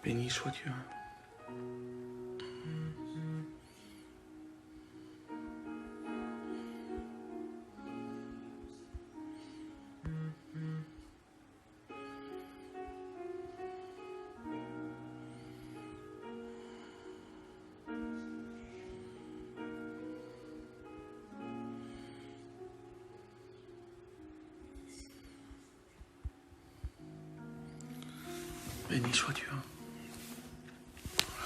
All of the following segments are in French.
Béni soit Dieu. Béni soit Dieu.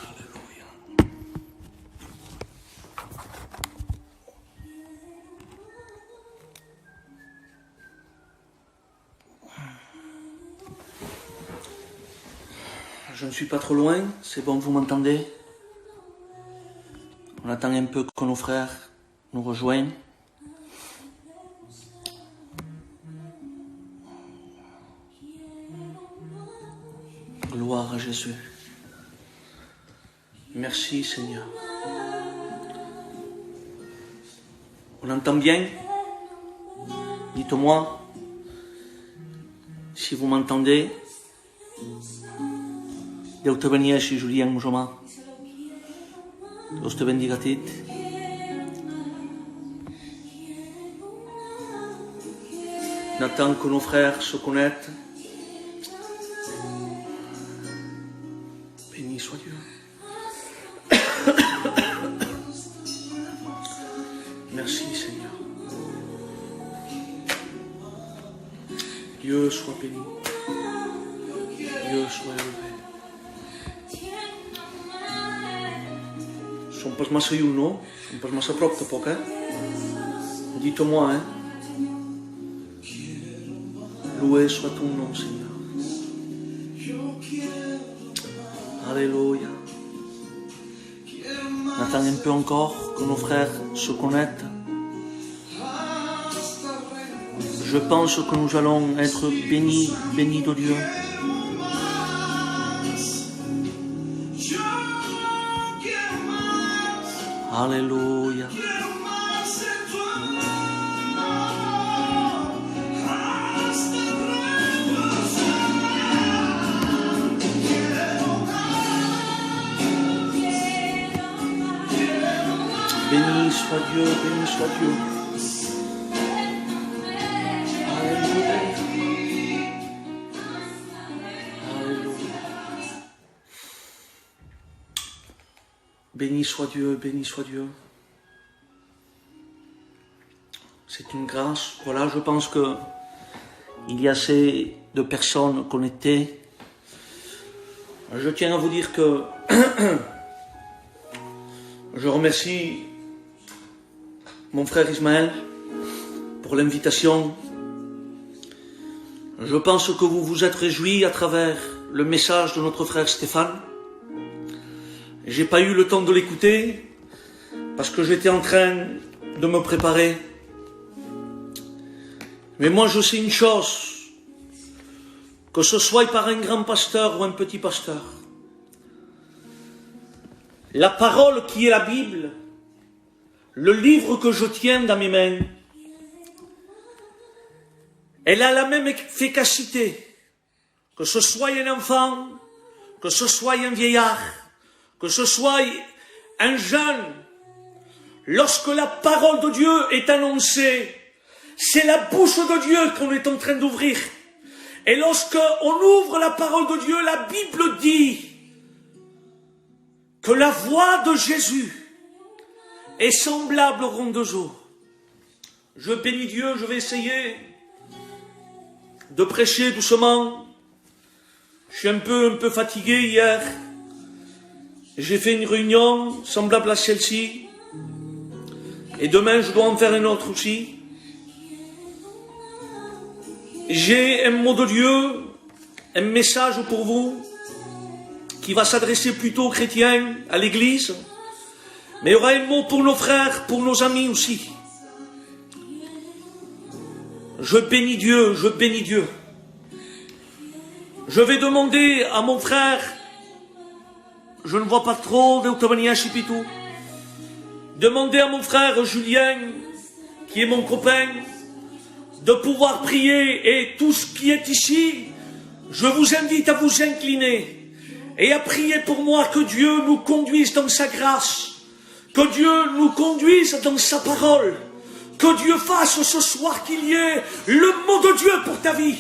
Alléluia. Je ne suis pas trop loin, c'est bon, vous m'entendez? On attend un peu que nos frères nous rejoignent. Gloire à Jésus. Merci Seigneur. On entend bien? Dites-moi si vous m'entendez. Déu te bendiga, Julien Mujoma. Dios te bendiga a ti. On attend que nos frères se connectent. Béni soit Dieu. Merci Seigneur. Dieu soit béni. Dieu soit élevé. Som pas massa lluny, no? Som pas massa prop tampoc, eh? Dites-moi, hein? Loué soit ton nom, Seigneur. Alléluia. On attend un peu encore que nos frères se connectent. Je pense que nous allons être bénis de Dieu. Alléluia. Béni soit Dieu, béni soit Dieu. Alléluia. Alléluia. Béni soit Dieu, béni soit Dieu. C'est une grâce. Voilà, je pense que il y a assez de personnes connectées. Je tiens à vous dire que je remercie mon frère Ismaël pour l'invitation. Je pense que vous vous êtes réjouis à travers le message de notre frère Stéphane. J'ai pas eu le temps de l'écouter parce que j'étais en train de me préparer. Mais moi je sais une chose, que ce soit par un grand pasteur ou un petit pasteur, la parole qui est la Bible, le livre que je tiens dans mes mains, elle a la même efficacité, que ce soit un enfant, que ce soit un vieillard, que ce soit un jeune. Lorsque la parole de Dieu est annoncée, c'est la bouche de Dieu qu'on est en train d'ouvrir. Et lorsque on ouvre la parole de Dieu, la Bible dit que la voix de Jésus est semblable au rond de jour. Je bénis Dieu, je vais essayer de prêcher doucement. Je suis un peu fatigué hier. J'ai fait une réunion semblable à celle-ci. Et demain, je dois en faire une autre aussi. J'ai un mot de Dieu, un message pour vous, qui va s'adresser plutôt aux chrétiens, à l'église. Mais il y aura un mot pour nos frères, pour nos amis aussi. Je bénis Dieu, je bénis Dieu. Je vais demander à mon frère, je ne vois pas trop, demander à mon frère Julien, qui est mon copain, de pouvoir prier, et tout ce qui est ici, je vous invite à vous incliner et à prier pour moi que Dieu nous conduise dans sa grâce, que Dieu nous conduise dans sa parole, que Dieu fasse ce soir qu'il y ait le mot de Dieu pour ta vie.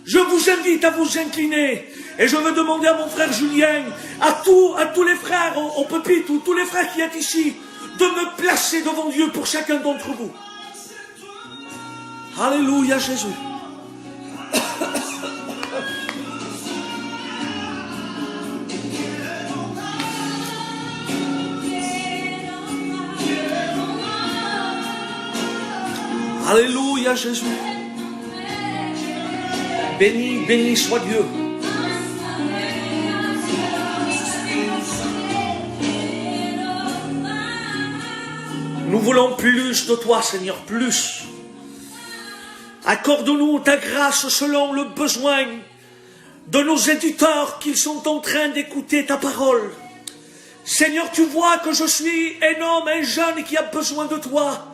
Je vous invite à vous incliner et je veux demander à mon frère Julien, à tous les frères au pupitre, tous les frères qui sont ici, de me placer devant Dieu pour chacun d'entre vous. Alléluia Jésus. Alléluia Jésus. Béni, béni soit Dieu. Nous voulons plus de toi, Seigneur, plus. Accorde-nous ta grâce selon le besoin de nos éditeurs qui sont en train d'écouter ta parole. Seigneur, tu vois que je suis un homme, un jeune qui a besoin de toi.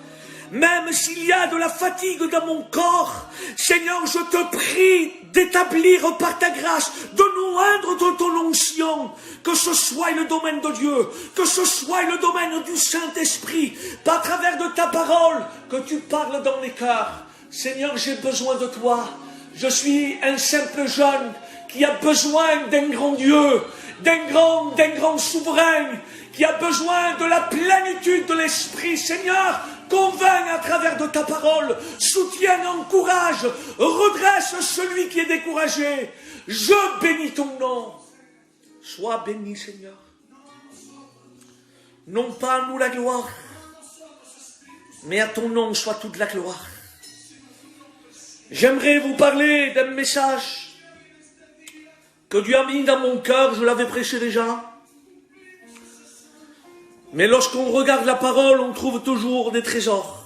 Même s'il y a de la fatigue dans mon corps, Seigneur, je te prie d'établir par ta grâce, de nous oindre de ton onction, que ce soit le domaine de Dieu, que ce soit le domaine du Saint-Esprit, par travers de ta parole, que tu parles dans les cœurs. Seigneur, j'ai besoin de toi. Je suis un simple jeune qui a besoin d'un grand Dieu, d'un grand souverain, qui a besoin de la plénitude de l'Esprit. Seigneur, convainc à travers de ta parole, soutiens, encourage, redresse celui qui est découragé. Je bénis ton nom. Sois béni, Seigneur. Non pas à nous la gloire, mais à ton nom soit toute la gloire. J'aimerais vous parler d'un message que Dieu a mis dans mon cœur, je l'avais prêché déjà. Mais lorsqu'on regarde la parole, on trouve toujours des trésors.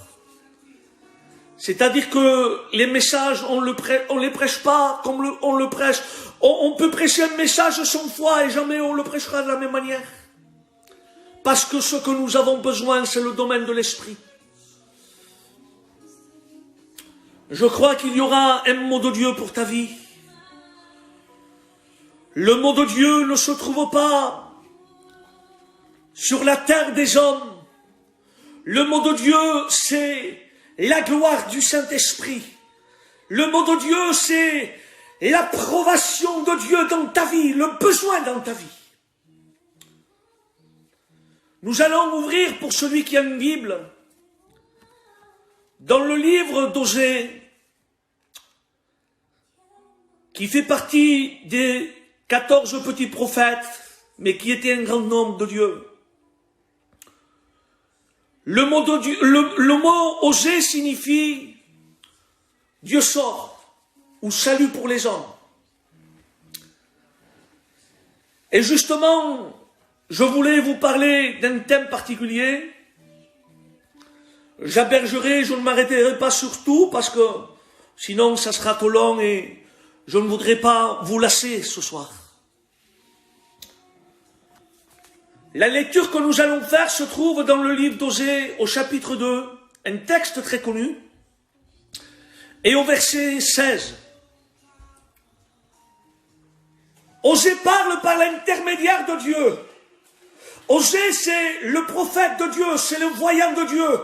C'est-à-dire que les messages, on les prêche pas comme on le prêche. On peut prêcher un message 100 fois et jamais on le prêchera de la même manière. Parce que ce que nous avons besoin, c'est le domaine de l'esprit. Je crois qu'il y aura un mot de Dieu pour ta vie. Le mot de Dieu ne se trouve pas sur la terre des hommes. Le mot de Dieu, c'est la gloire du Saint-Esprit. Le mot de Dieu, c'est l'approbation de Dieu dans ta vie, le besoin dans ta vie. Nous allons ouvrir, pour celui qui a une Bible, dans le livre d'Osée, qui fait partie des 14 petits prophètes, mais qui était un grand homme de Dieu. Le mot Osée signifie Dieu sort ou salut pour les hommes. Et justement, je voulais vous parler d'un thème particulier. J'abergerai, je ne m'arrêterai pas sur tout parce que sinon ça sera trop long et je ne voudrais pas vous lasser ce soir. La lecture que nous allons faire se trouve dans le livre d'Osée au chapitre 2, un texte très connu, et au verset 16. Osée parle par l'intermédiaire de Dieu. Osée, c'est le prophète de Dieu, c'est le voyant de Dieu.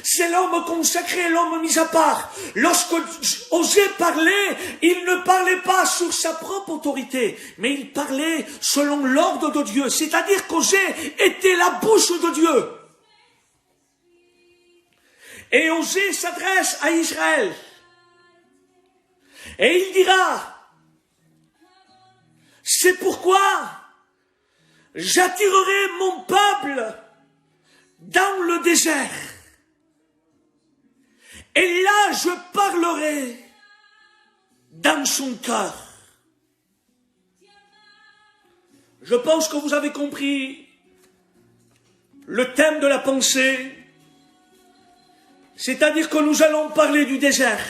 C'est l'homme consacré, l'homme mis à part. Lorsque Osée parlait, il ne parlait pas sur sa propre autorité, mais il parlait selon l'ordre de Dieu. C'est-à-dire qu'Osée était la bouche de Dieu. Et Osée s'adresse à Israël. Et il dira, c'est pourquoi j'attirerai mon peuple dans le désert. Et là, je parlerai dans son cœur. Je pense que vous avez compris le thème de la pensée. C'est-à-dire que nous allons parler du désert.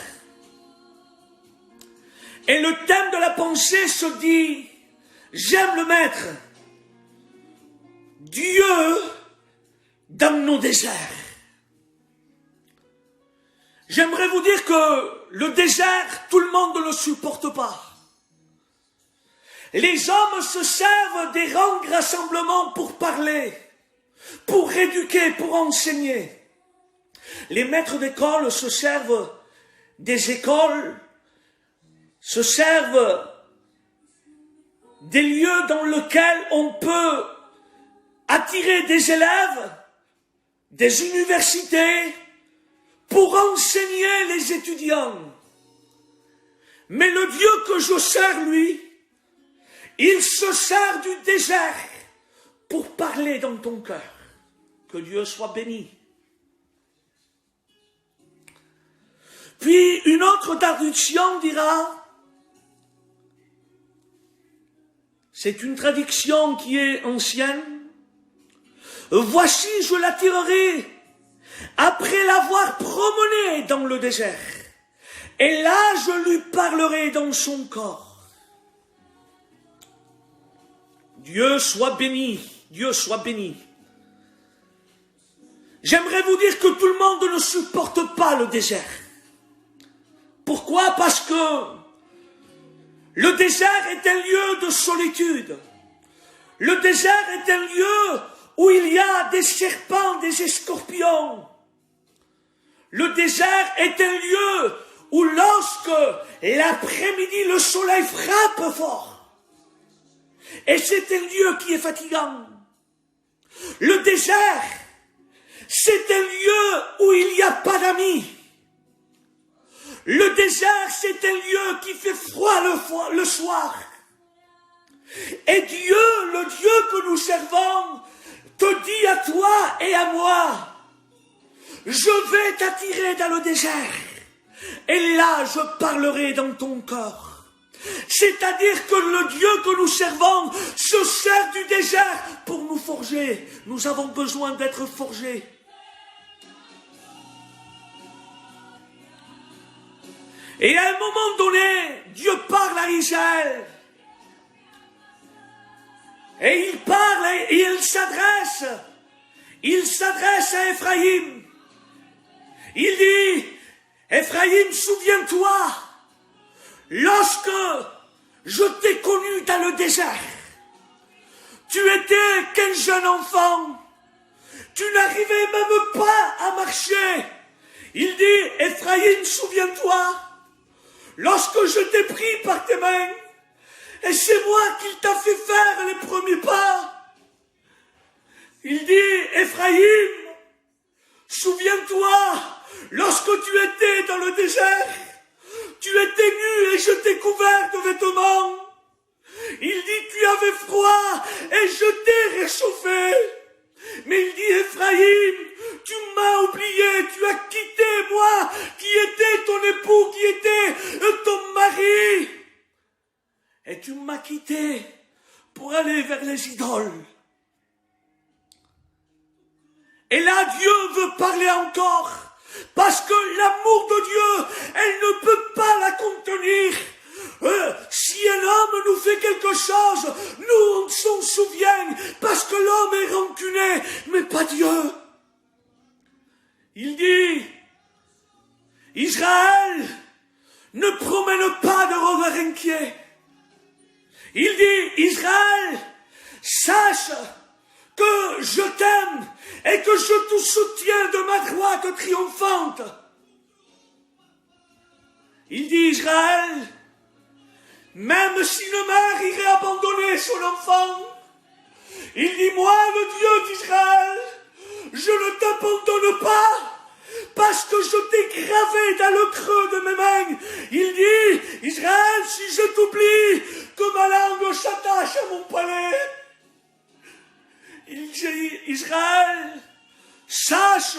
Et le thème de la pensée se dit, j'aime le mettre, Dieu dans nos déserts. J'aimerais vous dire que le désert, tout le monde ne le supporte pas. Les hommes se servent des grands rassemblements pour parler, pour éduquer, pour enseigner. Les maîtres d'école se servent des écoles, se servent des lieux dans lesquels on peut attirer des élèves, des universités, pour enseigner les étudiants. Mais le Dieu que je sers, lui, il se sert du désert pour parler dans ton cœur. Que Dieu soit béni. Puis une autre traduction dira, c'est une traduction qui est ancienne, voici je l'attirerai après l'avoir promené dans le désert, et là je lui parlerai dans son corps. Dieu soit béni, Dieu soit béni. J'aimerais vous dire que tout le monde ne supporte pas le désert. Pourquoi? Parce que le désert est un lieu de solitude. Le désert est un lieu où il y a des serpents, des scorpions. Le désert est un lieu où lorsque l'après-midi le soleil frappe fort, et c'est un lieu qui est fatigant. Le désert, c'est un lieu où il n'y a pas d'amis. Le désert, c'est un lieu qui fait froid le soir. Et Dieu, le Dieu que nous servons, te dit à toi et à moi, je vais t'attirer dans le désert, et là je parlerai dans ton corps. C'est-à-dire que le Dieu que nous servons se sert du désert pour nous forger. Nous avons besoin d'être forgés. Et à un moment donné, Dieu parle à Israël. Et il parle et il s'adresse à Ephraïm. Il dit, Ephraïm, souviens-toi, lorsque je t'ai connu dans le désert, tu étais qu'un jeune enfant, tu n'arrivais même pas à marcher. Il dit, Ephraïm, souviens-toi, lorsque je t'ai pris par tes mains, et c'est moi qui t'a fait faire les premiers pas. Il dit, Ephraïm, souviens-toi, lorsque tu étais dans le désert, tu étais nu et je t'ai couvert de vêtements. Il dit, tu avais froid et je t'ai réchauffé. Mais il dit, Ephraïm, tu m'as oublié, tu as quitté moi, qui était ton époux, qui était ton mari. Et tu m'as quitté pour aller vers les idoles. Et là, Dieu veut parler encore. Parce que l'amour de Dieu, elle ne peut pas la contenir. Si un homme nous fait quelque chose, nous on s'en souvient, parce que l'homme est rancunier, mais pas Dieu. Il dit, Israël, ne promène pas de regard inquiet. Il dit, Israël, sache que je t'aime et que je te soutiens de ma droite triomphante. Il dit, Israël, même si une mère irait abandonner son enfant, il dit, moi, le Dieu d'Israël, je ne t'abandonne pas, parce que je t'ai gravé dans le creux de mes mains. Il dit, Israël, si je t'oublie, que ma langue s'attache à mon palais. Il dit, Israël, sache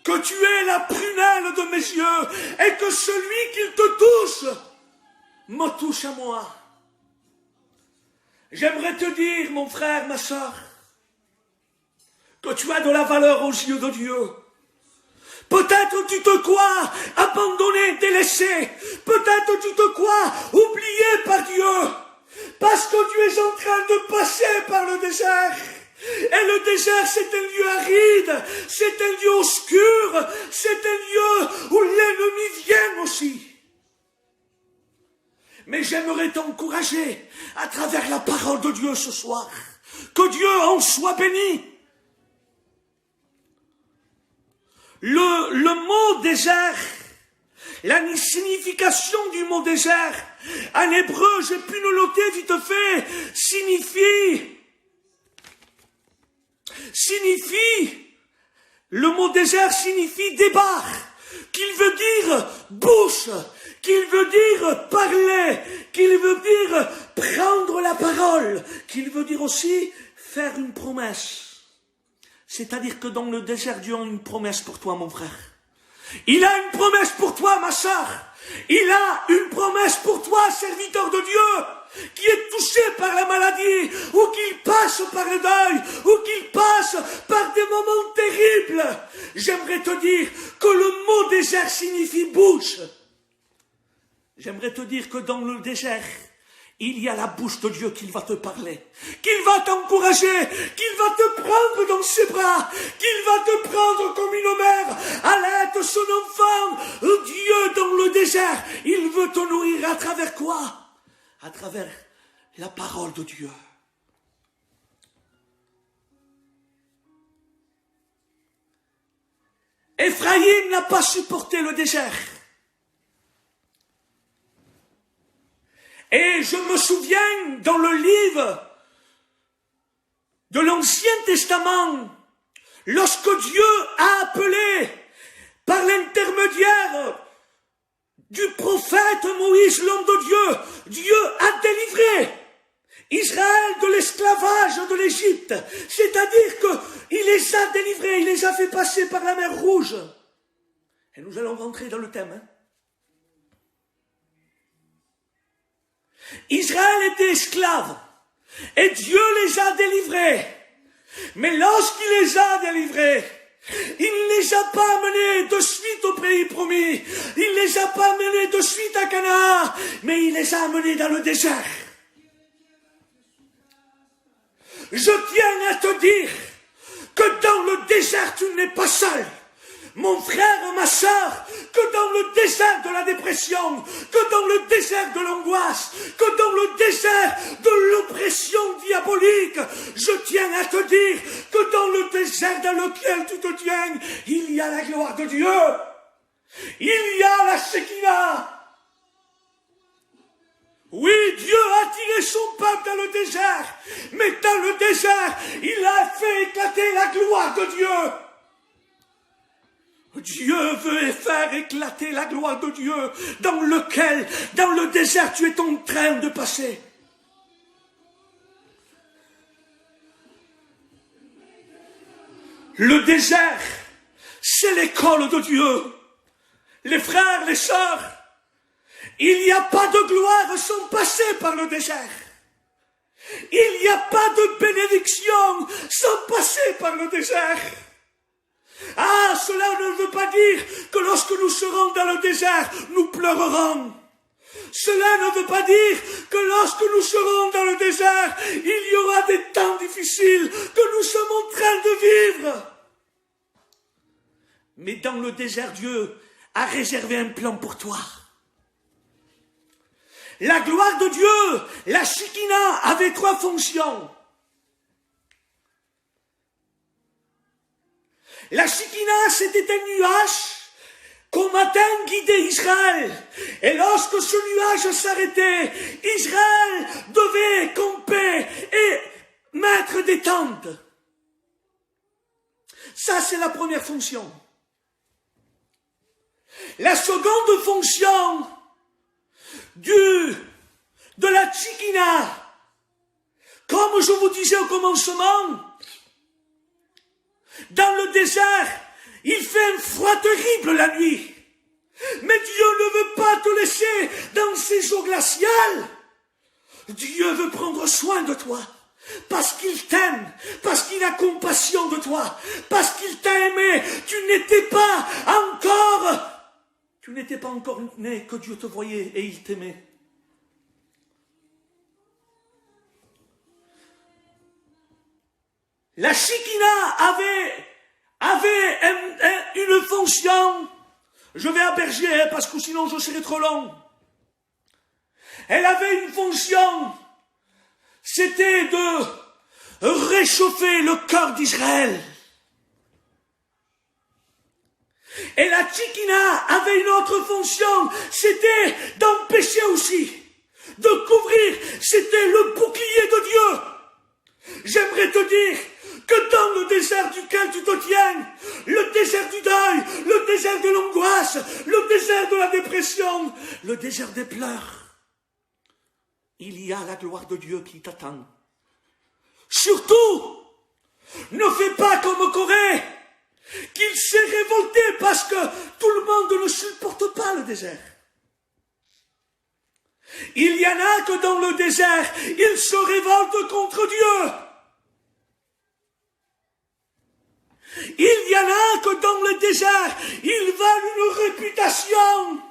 que tu es la prunelle de mes yeux et que celui qui te touche me touche à moi. J'aimerais te dire, mon frère, ma soeur, que tu as de la valeur aux yeux de Dieu. Peut-être tu te crois abandonné, délaissé. Peut-être tu te crois oublié par Dieu. Parce que tu es en train de passer par le désert. Et le désert, c'est un lieu aride, c'est un lieu obscur, c'est un lieu où l'ennemi vient aussi. Mais j'aimerais t'encourager à travers la parole de Dieu ce soir. Que Dieu en soit béni. Le mot désert, la signification du mot désert, en hébreu, j'ai pu le noter vite fait, le mot désert signifie débarre, qu'il veut dire bouche, qu'il veut dire parler, qu'il veut dire prendre la parole, qu'il veut dire aussi faire une promesse. C'est-à-dire que dans le désert, Dieu a une promesse pour toi, mon frère. Il a une promesse pour toi, ma sœur. Il a une promesse pour toi, serviteur de Dieu, qui est touché par la maladie, ou qu'il passe par le deuil, ou qu'il passe par des moments terribles. J'aimerais te dire que le mot désert signifie bouche. J'aimerais te dire que dans le désert, il y a la bouche de Dieu qui va te parler, qu'il va t'encourager, qu'il va te prendre dans ses bras, qu'il va te prendre comme une mère allaite son enfant. Dieu dans le désert, il veut te nourrir à travers quoi? À travers la parole de Dieu. Éphraïm n'a pas supporté le désert. Et je me souviens dans le livre de l'Ancien Testament, lorsque Dieu a appelé par l'intermédiaire du prophète Moïse, l'homme de Dieu, Dieu a délivré Israël de l'esclavage de l'Égypte. C'est-à-dire qu'il les a délivrés, il les a fait passer par la mer Rouge. Et nous allons rentrer dans le thème. Israël était esclave et Dieu les a délivrés. Mais lorsqu'il les a délivrés, il ne les a pas amenés de suite au pays promis. Il ne les a pas amenés de suite à Canaan, mais il les a amenés dans le désert. Je tiens à te dire que dans le désert, tu n'es pas seul. Mon frère, ma sœur, que dans le désert de la dépression, que dans le désert de l'angoisse, que dans le désert de l'oppression diabolique, je tiens à te dire que dans le désert dans lequel tu te tiens, il y a la gloire de Dieu. Il y a la Shekinah. Oui, Dieu a tiré son peuple dans le désert, mais dans le désert, il a fait éclater la gloire de Dieu. Dieu veut faire éclater la gloire de Dieu dans le désert tu es en train de passer. Le désert, c'est l'école de Dieu. Les frères, les sœurs, il n'y a pas de gloire sans passer par le désert. Il n'y a pas de bénédiction sans passer par le désert. Ah, cela ne veut pas dire que lorsque nous serons dans le désert, nous pleurerons. Cela ne veut pas dire que lorsque nous serons dans le désert, il y aura des temps difficiles que nous sommes en train de vivre. Mais dans le désert, Dieu a réservé un plan pour toi. La gloire de Dieu, la Shekinah, avait 3 fonctions. La Shekinah, c'était un nuage qu'au matin guidait Israël. Et lorsque ce nuage s'arrêtait, Israël devait camper et mettre des tentes. Ça, c'est la première fonction. La seconde fonction de la Shekinah, comme je vous disais au commencement, dans le désert, il fait un froid terrible la nuit. Mais Dieu ne veut pas te laisser dans ces eaux glaciales. Dieu veut prendre soin de toi. Parce qu'il t'aime, parce qu'il a compassion de toi, parce qu'il t'a aimé. Tu n'étais pas encore né que Dieu te voyait et il t'aimait. La Shekinah avait une fonction. Je vais aberger parce que sinon je serai trop long. Elle avait une fonction, c'était de réchauffer le cœur d'Israël. Et la Tchikina avait une autre fonction, c'était d'empêcher aussi, de couvrir, c'était le bouclier de Dieu. J'aimerais te dire que dans le désert duquel tu te tiens, le désert du deuil, le désert de l'angoisse, le désert de la dépression, le désert des pleurs, il y a la gloire de Dieu qui t'attend. Surtout, ne fais pas comme Corée, qu'il s'est révolté parce que tout le monde ne supporte pas le désert. Il y en a que dans le désert, ils se révoltent contre Dieu. Il y en a que dans le désert, ils valent une réputation.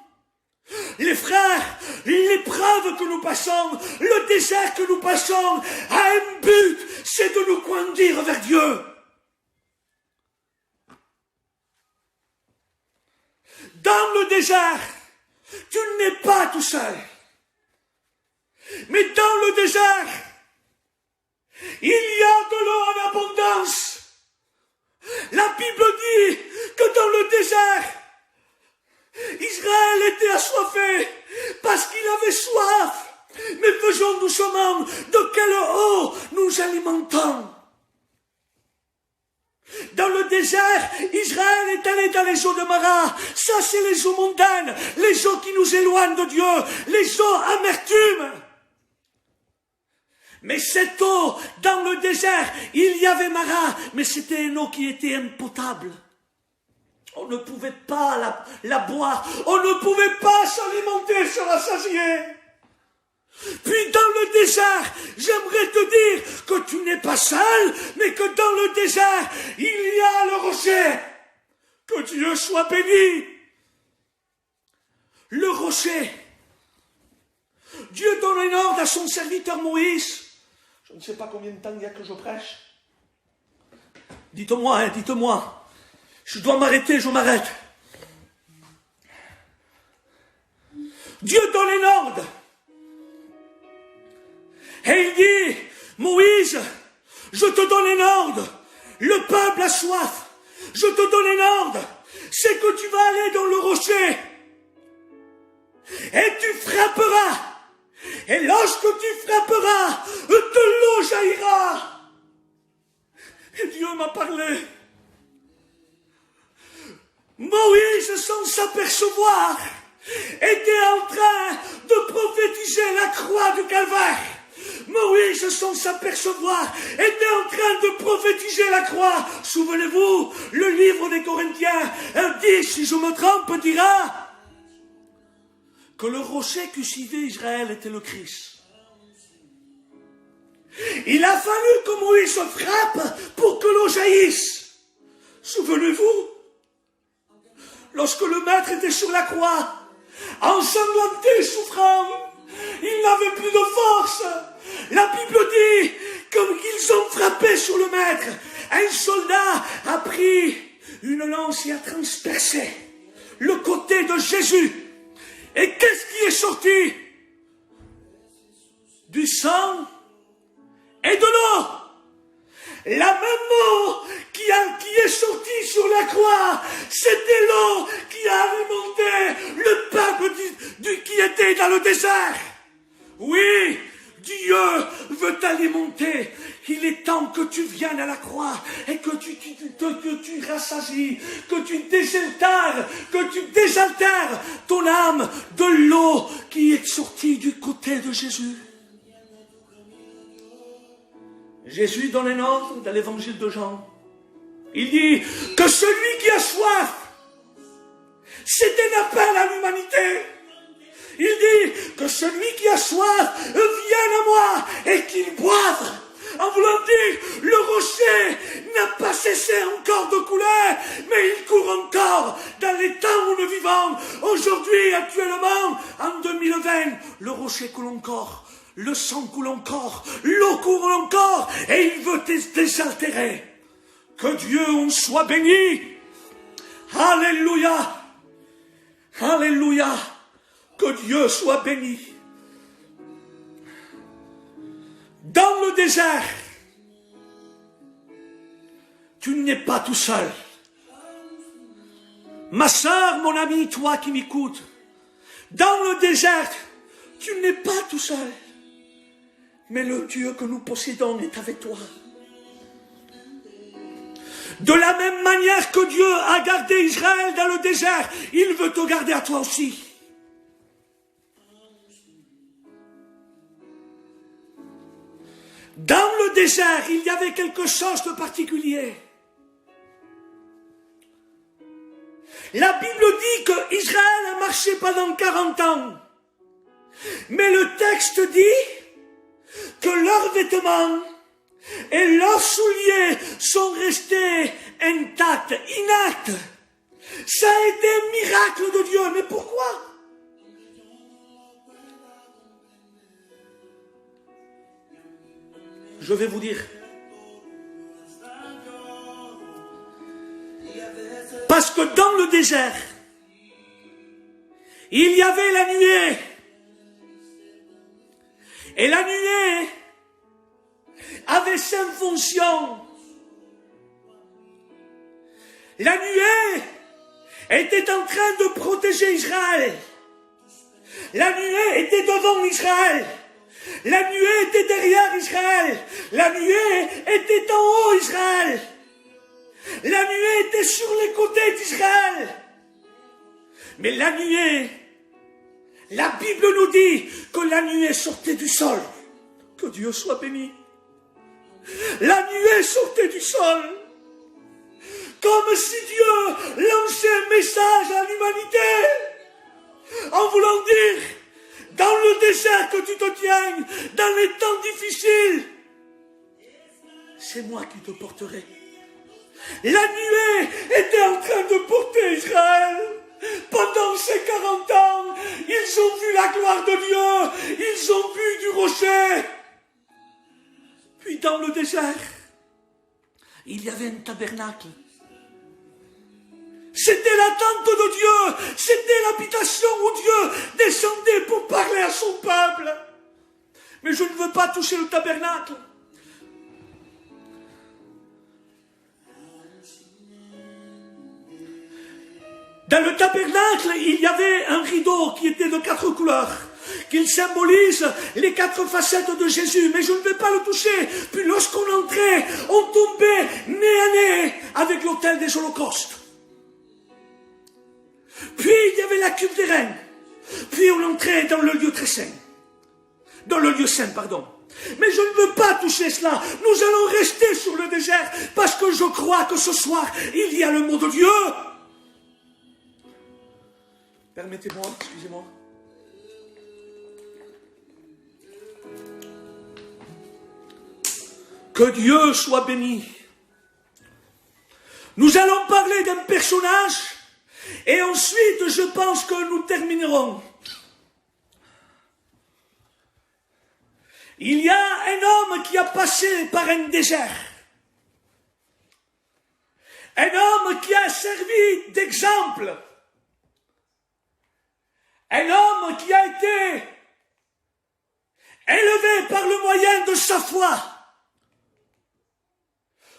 Les frères, l'épreuve que nous passons, le désert que nous passons, a un but, c'est de nous conduire vers Dieu. Dans le désert, tu n'es pas tout seul. Mais dans le désert, il y a de l'eau en abondance. La Bible dit que dans le désert, Israël était assoiffé parce qu'il avait soif. Mais faisons doucement, de quelle eau nous alimentons? Dans le désert, Israël est allé dans les eaux de Mara. Ça, c'est les eaux mondaines, les eaux qui nous éloignent de Dieu, les eaux amertumes. Mais cette eau, dans le désert, il y avait Mara, mais c'était une eau qui était impotable. On ne pouvait pas la boire, on ne pouvait pas s'alimenter, se rassasier. Puis dans le désert, j'aimerais te dire que tu n'es pas seul, mais que dans le désert, il y a le rocher. Que Dieu soit béni. Le rocher. Dieu donne un ordre à son serviteur Moïse. Je ne sais pas combien de temps il y a que je prêche. Dites-moi, dites-moi. Je dois m'arrêter, je m'arrête. Dieu donne un ordre. Et il dit, Moïse, je te donne un ordre. Le peuple a soif. Je te donne un ordre. C'est que tu vas aller dans le rocher. Et tu frapperas. Et lorsque tu frapperas, de l'eau jaillira. Et Dieu m'a parlé. Moïse, sans s'apercevoir, était en train de prophétiser la croix du calvaire. Moïse, sans s'apercevoir, était en train de prophétiser la croix. Souvenez-vous, le livre des Corinthiens, 10, si je me trompe, dira que le rocher qui suivait Israël était le Christ. Il a fallu que Moïse frappe pour que l'eau jaillisse. Souvenez-vous, lorsque le maître était sur la croix, ensanglanté, souffrant, il n'avait plus de force. La Bible dit qu'ils ont frappé sur le maître. Un soldat a pris une lance et a transpercé le côté de Jésus. Et qu'est-ce qui est sorti? Du sang et de l'eau. La même eau qui est sortie sur la croix, c'était l'eau qui a alimenté le peuple qui était dans le désert. Oui, Dieu veut t'alimenter. Il est temps que tu viennes à la croix et que tu rassasies, que tu désaltères ton âme de l'eau qui est sortie du côté de Jésus. Jésus donne un ordre dans l'évangile de Jean. Il dit que celui qui a soif, c'est un appel à l'humanité. Il dit que celui qui a soif vienne à moi et qu'il boive. En voulant dire, le rocher n'a pas cessé encore de couler, mais il court encore dans les temps où nous vivons. Aujourd'hui, actuellement, en 2020, le rocher coule encore, le sang coule encore, l'eau coule encore, et il veut désaltérer. Que Dieu en soit béni. Alléluia. Alléluia. Que Dieu soit béni. Dans le désert, tu n'es pas tout seul. Ma sœur, mon ami, toi qui m'écoutes, dans le désert, tu n'es pas tout seul. Mais le Dieu que nous possédons est avec toi. De la même manière que Dieu a gardé Israël dans le désert, il veut te garder à toi aussi. Dans le désert, il y avait quelque chose de particulier. La Bible dit que Israël a marché pendant 40 ans. Mais le texte dit que leurs vêtements et leurs souliers sont restés intacts, inactes. Ça a été un miracle de Dieu. Mais pourquoi? Je vais vous dire. Parce que dans le désert, il y avait la nuée. Et la nuée avait 5 fonctions. La nuée était en train de protéger Israël. La nuée était devant Israël. La nuée était derrière Israël. La nuée était en haut Israël. La nuée était sur les côtés d'Israël. Mais la nuée, la Bible nous dit que la nuée sortait du sol. Que Dieu soit béni. La nuée sortait du sol. Comme si Dieu lançait un message à l'humanité. En voulant dire, dans le désert que tu te tiens, dans les temps difficiles, c'est moi qui te porterai. La nuée était en train de porter Israël. Pendant ces 40 ans, ils ont vu la gloire de Dieu. Ils ont bu du rocher. Puis dans le désert, il y avait un tabernacle. C'était la tente de Dieu. C'était l'habitation où Dieu descendait pour parler à son peuple. Mais je ne veux pas toucher le tabernacle. Dans le tabernacle, il y avait un rideau qui était de 4 couleurs, qui symbolise les 4 facettes de Jésus, mais je ne vais pas le toucher. Puis lorsqu'on entrait, on tombait nez à nez avec l'autel des holocaustes. Puis il y avait la cuve des reins. Puis on entrait dans le lieu très saint. Dans le lieu saint, pardon. Mais je ne veux pas toucher cela. Nous allons rester sur le désert parce que je crois que ce soir, il y a le mot de Dieu. Permettez-moi, excusez-moi. Que Dieu soit béni. Nous allons parler d'un personnage et ensuite je pense que nous terminerons. Il y a un homme qui a passé par un désert. Un homme qui a servi d'exemple. Un homme qui a été élevé par le moyen de sa foi.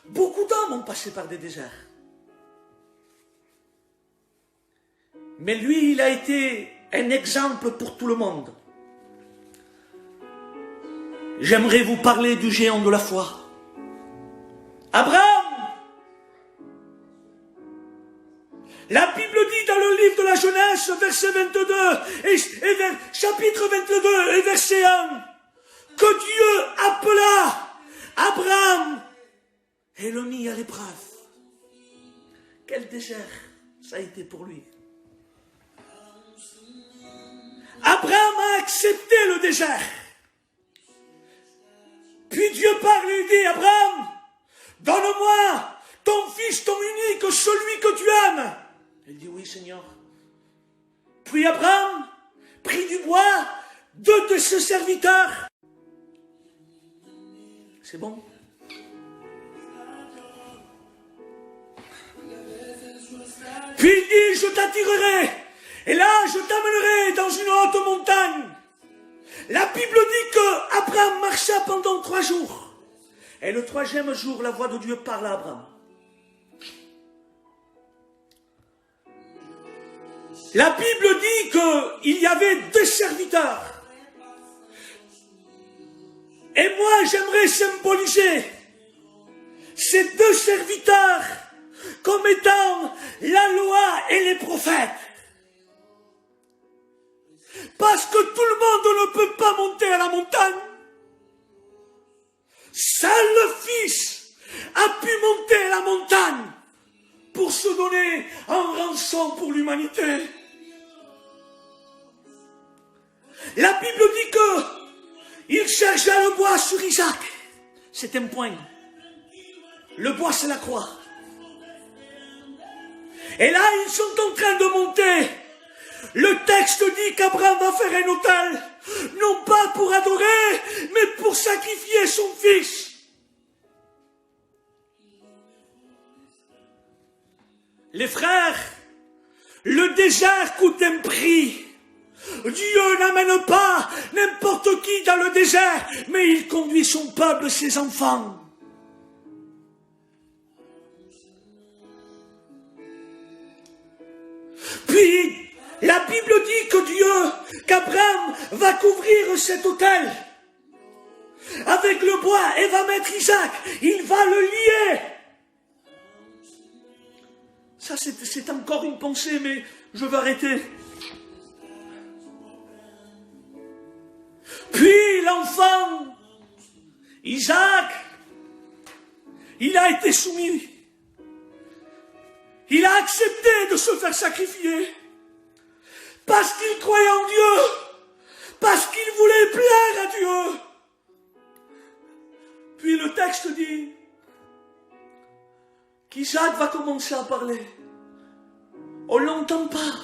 Beaucoup d'hommes ont passé par des déserts. Mais lui, il a été un exemple pour tout le monde. J'aimerais vous parler du géant de la foi. Abraham. La Bible dit dans le livre de la Genèse, verset 22, chapitre 22 et verset 1, que Dieu appela Abraham et le mit à l'épreuve. Quel désert ça a été pour lui. Abraham a accepté le désert. Puis Dieu parle et dit, Abraham, donne-moi ton fils, ton unique, celui que tu aimes. Il dit, oui Seigneur. Puis Abraham prit du bois, 2 de ses serviteurs. C'est bon? Puis il dit, je t'attirerai. Et là, je t'amènerai dans une haute montagne. La Bible dit que Abraham marcha pendant 3 jours. Et le 3e jour, la voix de Dieu parle à Abraham. La Bible dit qu'il y avait 2 serviteurs. Et moi, j'aimerais symboliser ces 2 serviteurs comme étant la loi et les prophètes. Parce que tout le monde ne peut pas monter à la montagne. Seul le Fils a pu monter à la montagne pour se donner en rançon pour l'humanité. La Bible dit que il chercha le bois sur Isaac. C'est un point. Le bois, c'est la croix. Et là, ils sont en train de monter. Le texte dit qu'Abraham va faire un autel, non pas pour adorer, mais pour sacrifier son fils. Les frères, le désert coûte un prix. Dieu n'amène pas n'importe qui dans le désert, mais il conduit son peuple, ses enfants. Puis, la Bible dit que qu'Abraham va couvrir cet autel avec le bois et va mettre Isaac. Il va le lier. Ça, c'est encore une pensée, mais je vais arrêter. Puis l'enfant, Isaac, il a été soumis. Il a accepté de se faire sacrifier. Parce qu'il croyait en Dieu. Parce qu'il voulait plaire à Dieu. Puis le texte dit qu'Isaac va commencer à parler. On ne l'entend pas.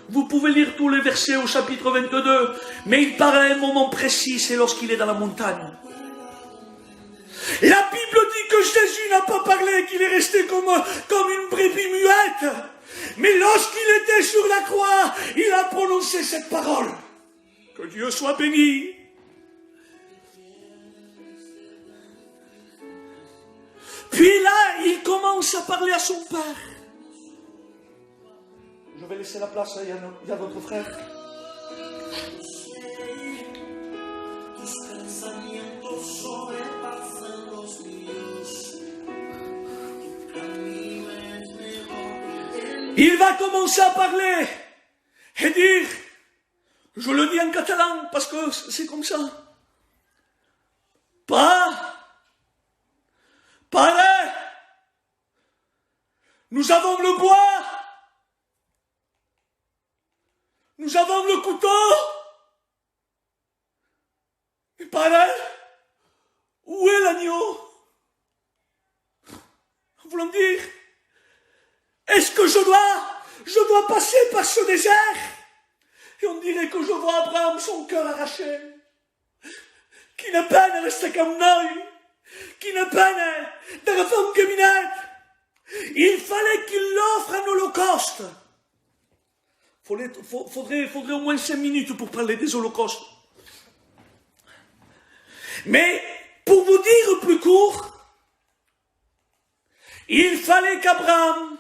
Vous pouvez lire tous les versets au chapitre 22, mais il parle à un moment précis, c'est lorsqu'il est dans la montagne. La Bible dit que Jésus n'a pas parlé, qu'il est resté comme une brebis muette. Mais lorsqu'il était sur la croix, il a prononcé cette parole. Que Dieu soit béni. Puis là, il commence à parler à son père. Je vais laisser la place, il y a votre frère. Il va commencer à parler et dire, je le dis en catalan parce que c'est comme ça. Pare, nous avons le bois, nous avons le couteau, mais Pare, où est l'agneau? Voulant dire, est-ce que je dois passer par ce désert? Et on dirait que je vois Abraham, son cœur arraché. Qui ne peine à rester comme noi. Qui ne peine d'agafar un caminet. Il fallait qu'il l'offre en holocauste. Faudrait au moins 5 minutes pour parler des holocaustes. Mais, pour vous dire plus court, il fallait qu'Abraham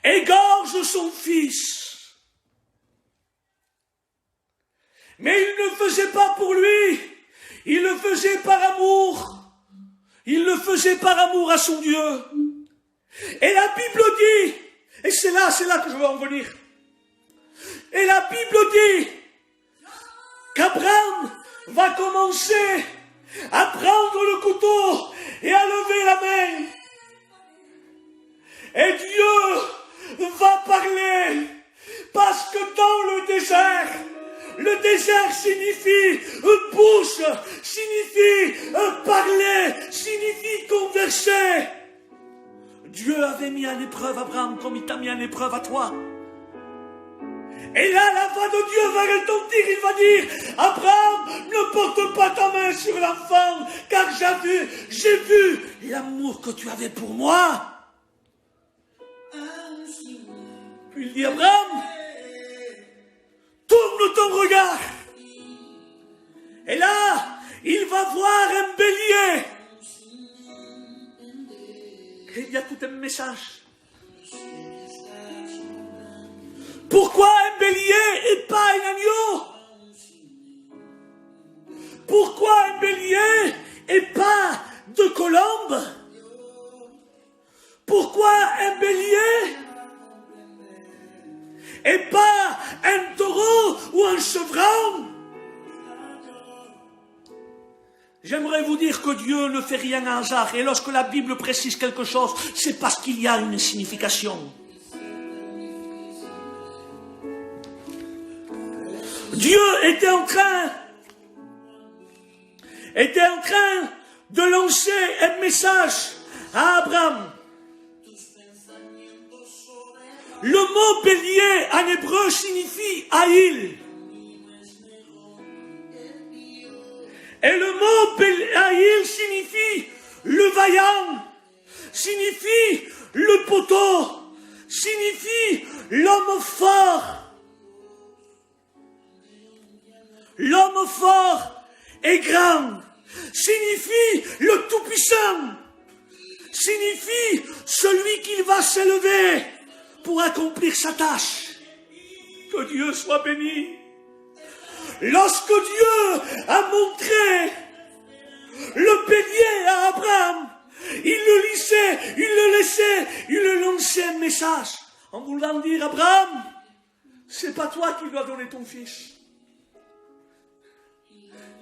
égorge son fils. Mais il ne le faisait pas pour lui. Il le faisait par amour. Il le faisait par amour à son Dieu. Et la Bible dit, et c'est là que je veux en venir. Et la Bible dit qu'Abraham va commencer à prendre le couteau et à lever la main. Et Dieu va parler, parce que dans le désert signifie bouche, signifie parler, signifie converser. Dieu avait mis en épreuve Abraham comme il t'a mis en épreuve à toi. Et là, la voix de Dieu va retentir, il va dire, Abraham, ne porte pas ta main sur l'enfant, car j'ai vu l'amour que tu avais pour moi. Puis il dit, Abraham, tourne ton regard. Et là, il va voir un bélier. Et il y a tout un message. Pourquoi un bélier et pas un agneau? Pourquoi un bélier et pas deux colombes? Pourquoi un bélier et pas un taureau ou un chevreau? J'aimerais vous dire que Dieu ne fait rien à hasard. Et lorsque la Bible précise quelque chose, c'est parce qu'il y a une signification. Dieu était en train de lancer un message à Abraham. Le mot bélier en hébreu signifie haïl. Et le mot haïl signifie le vaillant, signifie le poteau, signifie l'homme fort. L'homme fort et grand signifie le Tout-Puissant, signifie celui qui va s'élever pour accomplir sa tâche. Que Dieu soit béni. Lorsque Dieu a montré le bélier à Abraham, il le lançait un message en voulant dire: Abraham, c'est pas toi qui dois donner ton fils.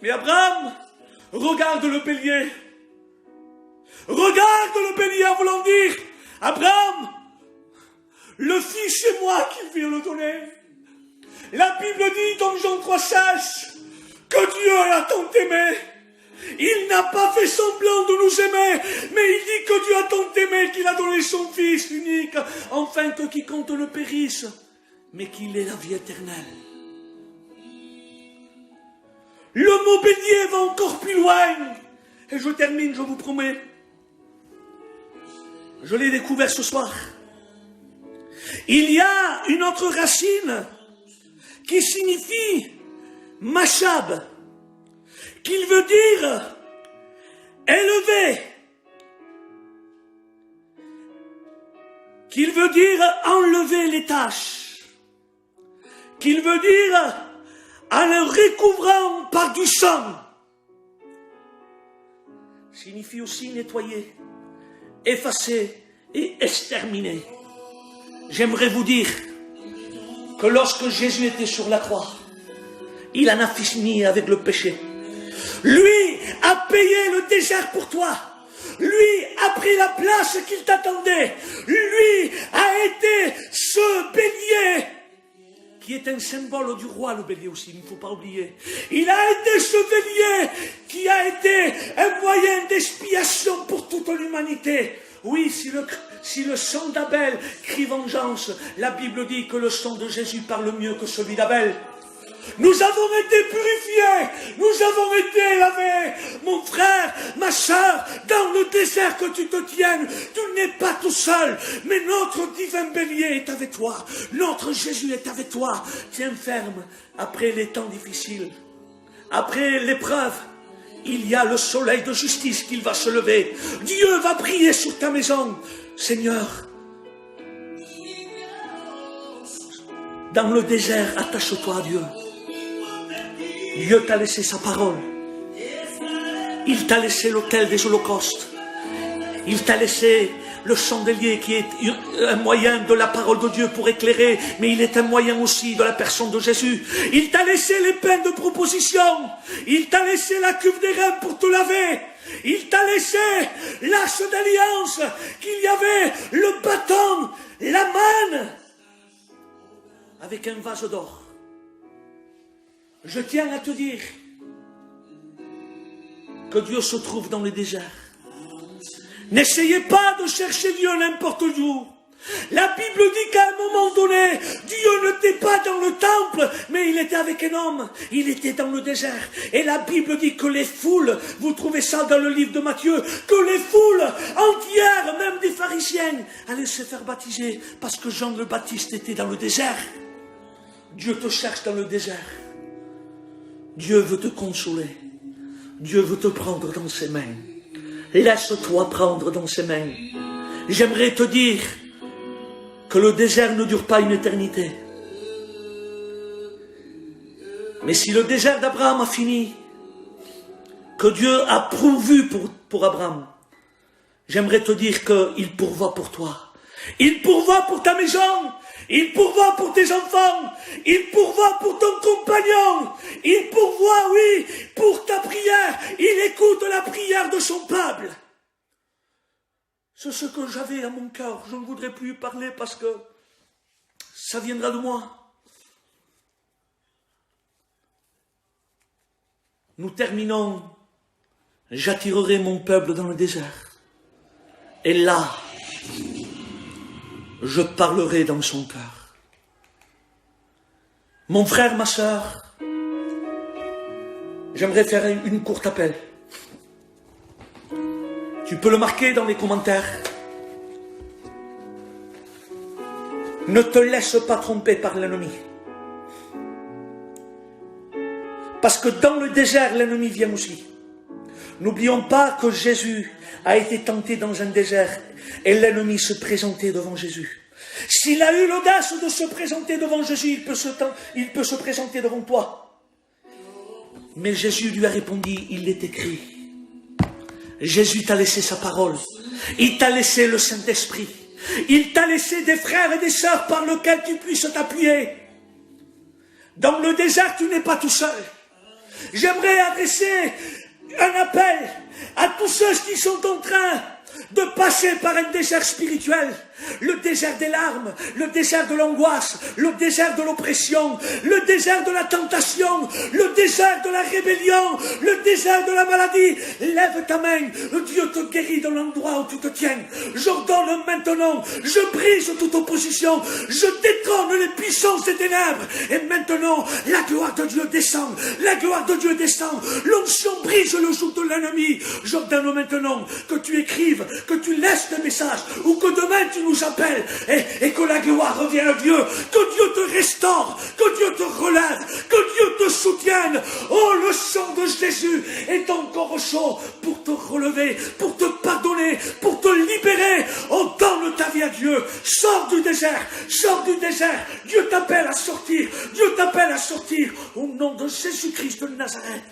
Mais Abraham, regarde le bélier. Regarde le bélier en voulant dire: Abraham, le fils, c'est moi qui vais le donner. La Bible dit dans Jean 3,16 que Dieu a tant aimé. Il n'a pas fait semblant de nous aimer, mais il dit que Dieu a tant aimé qu'il a donné son Fils unique, afin que quiconque ne périsse, mais qu'il ait la vie éternelle. Le mot bélier va encore plus loin. Et je termine, je vous promets. Je l'ai découvert ce soir. Il y a une autre racine qui signifie machab, qui veut dire élever, qu'il veut dire enlever les tâches, qu'il veut dire en le recouvrant par du sang, signifie aussi nettoyer, effacer et exterminer. J'aimerais vous dire que lorsque Jésus était sur la croix, il en a fini avec le péché. Lui a payé le désert pour toi. Lui a pris la place qu'il t'attendait. Lui a été ce bélier qui est un symbole du roi, le bélier aussi, il ne faut pas oublier. Il a été ce bélier qui a été un moyen d'expiation pour toute l'humanité. Oui, si le sang d'Abel crie vengeance, la Bible dit que le sang de Jésus parle mieux que celui d'Abel. Nous avons été purifiés, nous avons été lavés. Mon frère, ma sœur, dans le désert que tu te tiennes, tu n'es pas tout seul, mais notre divin bélier est avec toi. Notre Jésus est avec toi. Tiens ferme, après les temps difficiles, après l'épreuve, il y a le soleil de justice qui va se lever. Dieu va briller sur ta maison. Seigneur, dans le désert, attache-toi à Dieu. Dieu t'a laissé sa parole. Il t'a laissé l'autel des holocaustes. Il t'a laissé le chandelier qui est un moyen de la parole de Dieu pour éclairer, mais il est un moyen aussi de la personne de Jésus. Il t'a laissé les peines de proposition. Il t'a laissé la cuve des reins pour te laver. Il t'a laissé l'arche d'alliance, qu'il y avait le bâton, la manne, avec un vase d'or. Je tiens à te dire que Dieu se trouve dans le désert. N'essayez pas de chercher Dieu n'importe où. La Bible dit qu'à un moment donné, Dieu n'était pas dans le temple, mais il était avec un homme. Il était dans le désert. Et la Bible dit que les foules, vous trouvez ça dans le livre de Matthieu, que les foules entières, même des pharisiens, allaient se faire baptiser parce que Jean le Baptiste était dans le désert. Dieu te cherche dans le désert. Dieu veut te consoler. Dieu veut te prendre dans ses mains. Laisse-toi prendre dans ses mains. J'aimerais te dire que le désert ne dure pas une éternité. Mais si le désert d'Abraham a fini, que Dieu a pourvu pour Abraham, j'aimerais te dire qu'il pourvoit pour toi. Il pourvoit pour ta maison. Il pourvoit pour tes enfants. Il pourvoit pour ton compagnon. Il pourvoit, oui, pour ta prière. Il écoute la prière de son peuple. C'est ce que j'avais à mon cœur. Je ne voudrais plus parler parce que ça viendra de moi. Nous terminons. J'attirerai mon peuple dans le désert. Et là, je parlerai dans son cœur. Mon frère, ma sœur, j'aimerais faire une courte appel. Tu peux le marquer dans les commentaires. Ne te laisse pas tromper par l'ennemi. Parce que dans le désert, l'ennemi vient aussi. N'oublions pas que Jésus a été tenté dans un désert et l'ennemi se présentait devant Jésus. S'il a eu l'audace de se présenter devant Jésus, il peut se présenter devant toi. Mais Jésus lui a répondu, il est écrit. Jésus t'a laissé sa parole. Il t'a laissé le Saint-Esprit. Il t'a laissé des frères et des sœurs par lesquels tu puisses t'appuyer. Dans le désert, tu n'es pas tout seul. J'aimerais adresser un appel à tous ceux qui sont en train de passer par un désert spirituel, le désert des larmes, le désert de l'angoisse, le désert de l'oppression, le désert de la tentation, le désert de la rébellion, le désert de la maladie. Lève ta main, Dieu te guérit dans l'endroit où tu te tiens. J'ordonne maintenant, je brise toute opposition, je détrône les puissances des ténèbres. Et maintenant, la gloire de Dieu descend, la gloire de Dieu descend, l'onction brise le joug de l'ennemi. J'ordonne maintenant que tu écrives, que tu laisses des messages, ou que demain tu nous appelles, et que la gloire revienne à Dieu, que Dieu te restaure, que Dieu te relève, que Dieu te soutienne. Oh, le sang de Jésus est encore chaud pour te relever, pour te pardonner, pour te libérer. Oh, donne ta vie à Dieu, sors du désert, Dieu t'appelle à sortir, Dieu t'appelle à sortir, au nom de Jésus-Christ de Nazareth.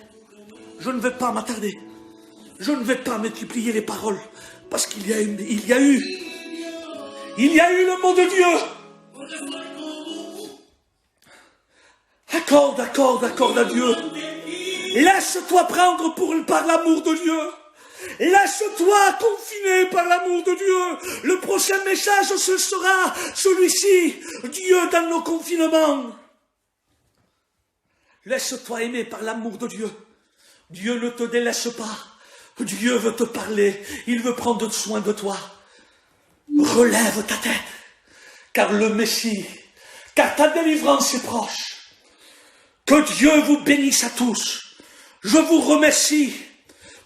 Je ne vais pas m'attarder, je ne vais pas multiplier les paroles, parce qu'il y a eu le mot de Dieu. Accorde à Dieu. Laisse-toi prendre par l'amour de Dieu. Laisse-toi confiner par l'amour de Dieu. Le prochain message, ce sera celui-ci. Dieu dans nos confinements. Laisse-toi aimer par l'amour de Dieu. Dieu ne te délaisse pas. Dieu veut te parler. Il veut prendre soin de toi. Relève ta tête. Car le Messie, car ta délivrance est proche. Que Dieu vous bénisse à tous. Je vous remercie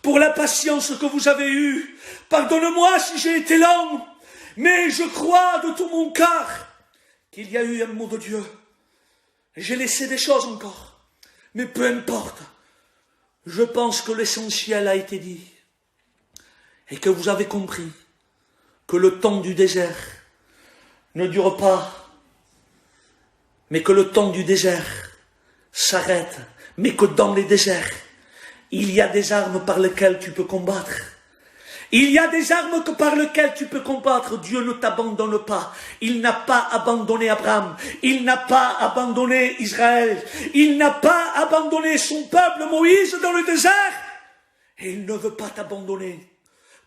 pour la patience que vous avez eue. Pardonne-moi si j'ai été lent, mais je crois de tout mon cœur qu'il y a eu un mot de Dieu. J'ai laissé des choses encore, mais peu importe. Je pense que l'essentiel a été dit et que vous avez compris que le temps du désert ne dure pas, mais que le temps du désert s'arrête, mais que dans les déserts, il y a des armes par lesquelles tu peux combattre. Il y a des armes par lesquelles tu peux combattre. Dieu ne t'abandonne pas. Il n'a pas abandonné Abraham. Il n'a pas abandonné Israël. Il n'a pas abandonné son peuple Moïse dans le désert. Et il ne veut pas t'abandonner.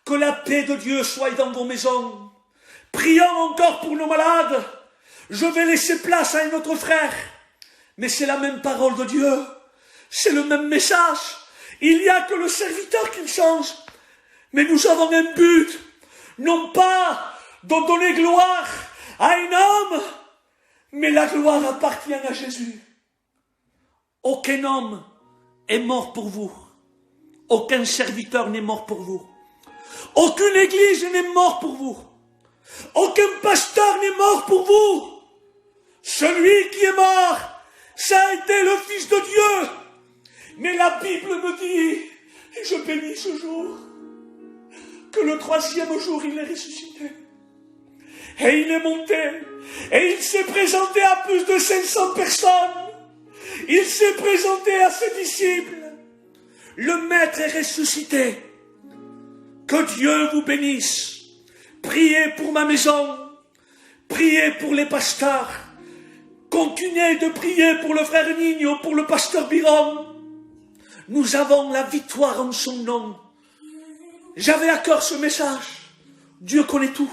Que la paix de Dieu soit dans vos maisons. Prions encore pour nos malades. Je vais laisser place à un autre frère. Mais c'est la même parole de Dieu. C'est le même message. Il n'y a que le serviteur qui change. Mais nous avons un but. Non pas de donner gloire à un homme, mais la gloire appartient à Jésus. Aucun homme est mort pour vous. Aucun serviteur n'est mort pour vous. Aucune église n'est morte pour vous. Aucun pasteur n'est mort pour vous. Celui qui est mort Ça a été le Fils de Dieu. Mais la Bible me dit, et je bénis ce jour, que le 3e jour, il est ressuscité. Et il est monté. Et il s'est présenté à plus de 500 personnes. Il s'est présenté à ses disciples. Le Maître est ressuscité. Que Dieu vous bénisse. Priez pour ma maison. Priez pour les pasteurs. Continuez de prier pour le frère Nino, pour le pasteur Biron. Nous avons la victoire en son nom. J'avais à cœur ce message. Dieu connaît tout.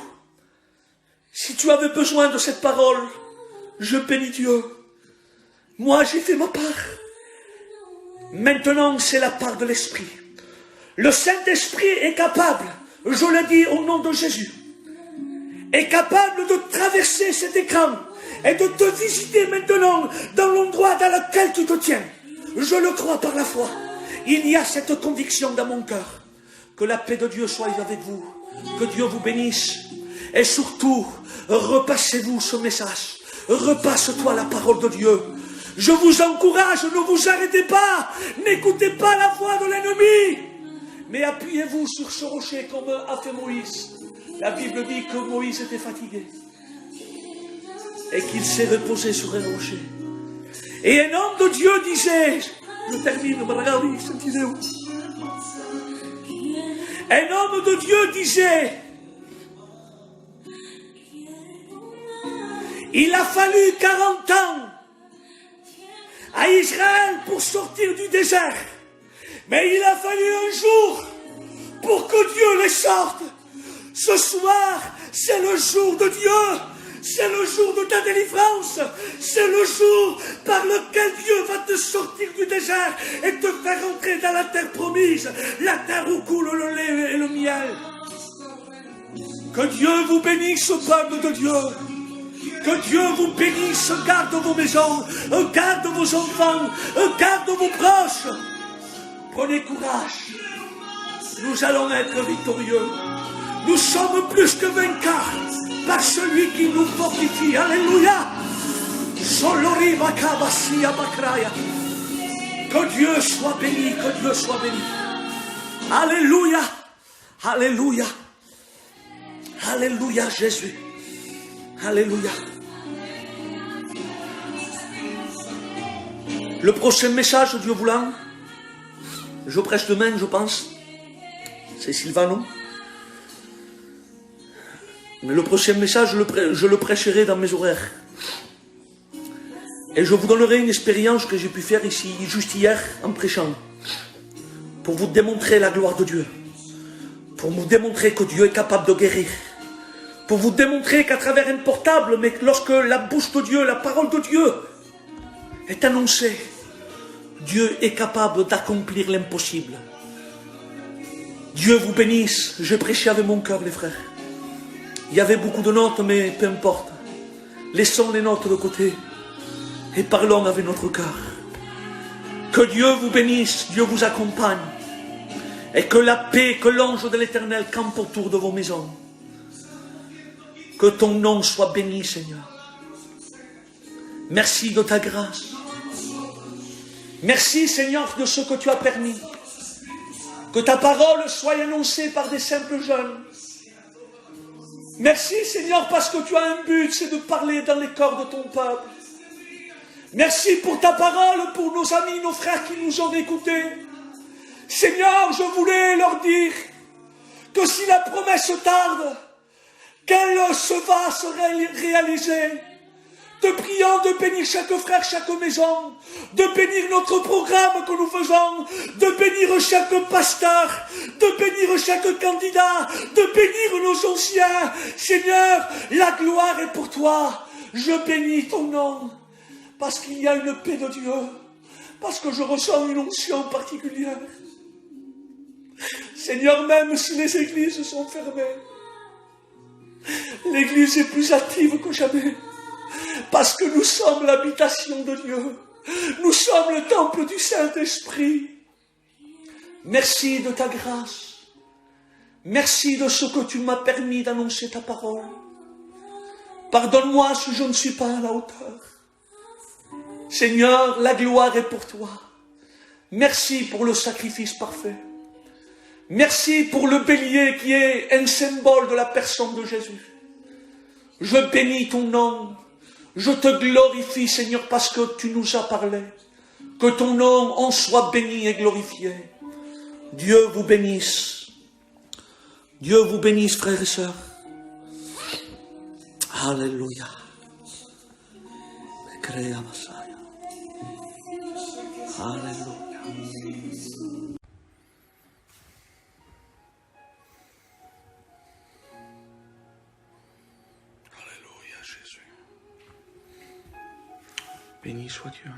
Si tu avais besoin de cette parole, je bénis Dieu. Moi, j'ai fait ma part. Maintenant, c'est la part de l'Esprit. Le Saint-Esprit est capable, je le dis au nom de Jésus, est capable de traverser cet écran et de te visiter maintenant dans l'endroit dans lequel tu te tiens. Je le crois par la foi. Il y a cette conviction dans mon cœur. Que la paix de Dieu soit avec vous. Que Dieu vous bénisse. Et surtout, repassez-vous ce message. Repasse-toi la parole de Dieu. Je vous encourage, ne vous arrêtez pas. N'écoutez pas la voix de l'ennemi. Mais appuyez-vous sur ce rocher comme a fait Moïse. La Bible dit que Moïse était fatigué. Et qu'il s'est reposé sur un rocher. Et un homme de Dieu disait, je termine, regardez cette vidéo. Un homme de Dieu disait, il a fallu 40 ans à Israël pour sortir du désert. Mais il a fallu un jour pour que Dieu les sorte. Ce soir, c'est le jour de Dieu. C'est le jour de ta délivrance. C'est le jour par lequel Dieu va te sortir du désert et te faire entrer dans la terre promise. La terre où coule le lait et le miel. Que Dieu vous bénisse, peuple de Dieu. Que Dieu vous bénisse, garde vos maisons, garde vos enfants, garde vos proches. Prenez courage. Nous allons être victorieux. Nous sommes plus que vainqueurs par celui qui nous fortifie. Alléluia. Que Dieu soit béni, que Dieu soit béni. Alléluia. Alléluia. Alléluia, Jésus. Alléluia. Le prochain message, Dieu voulant, je prêche demain, je pense. C'est Sylvano. Mais le prochain message, je le prêcherai dans mes horaires. Et je vous donnerai une expérience que j'ai pu faire ici, juste hier, en prêchant. Pour vous démontrer la gloire de Dieu. Pour vous démontrer que Dieu est capable de guérir. Pour vous démontrer qu'à travers un portable, mais lorsque la bouche de Dieu, la parole de Dieu est annoncée, Dieu est capable d'accomplir l'impossible. Dieu vous bénisse. Je prêchais avec mon cœur, les frères. Il y avait beaucoup de notes, mais peu importe. Laissons les notes de côté et parlons avec notre cœur. Que Dieu vous bénisse, Dieu vous accompagne. Et que la paix, que l'ange de l'Éternel campe autour de vos maisons. Que ton nom soit béni, Seigneur. Merci de ta grâce. Merci, Seigneur, de ce que tu as permis. Que ta parole soit annoncée par des simples jeunes. Merci, Seigneur, parce que tu as un but, c'est de parler dans les corps de ton peuple. Merci pour ta parole, pour nos amis, nos frères qui nous ont écoutés. Seigneur, je voulais leur dire que si la promesse tarde, qu'elle se va se réaliser. Te prions de bénir chaque frère, chaque maison, de bénir notre programme que nous faisons, de bénir chaque pasteur, de bénir chaque candidat, de bénir nos anciens. Seigneur, la gloire est pour toi. Je bénis ton nom, parce qu'il y a une paix de Dieu, parce que je ressens une onction particulière. Seigneur, même si les églises sont fermées, l'église est plus active que jamais. Parce que nous sommes l'habitation de Dieu. Nous sommes le temple du Saint-Esprit. Merci de ta grâce. Merci de ce que tu m'as permis d'annoncer ta parole. Pardonne-moi si je ne suis pas à la hauteur. Seigneur, la gloire est pour toi. Merci pour le sacrifice parfait. Merci pour le bélier qui est un symbole de la personne de Jésus. Je bénis ton nom. Je te glorifie, Seigneur, parce que tu nous as parlé. Que ton nom en soit béni et glorifié. Dieu vous bénisse. Dieu vous bénisse, frères et sœurs. Alléluia. Alléluia. Alléluia, Jésus. Béni soit Dieu.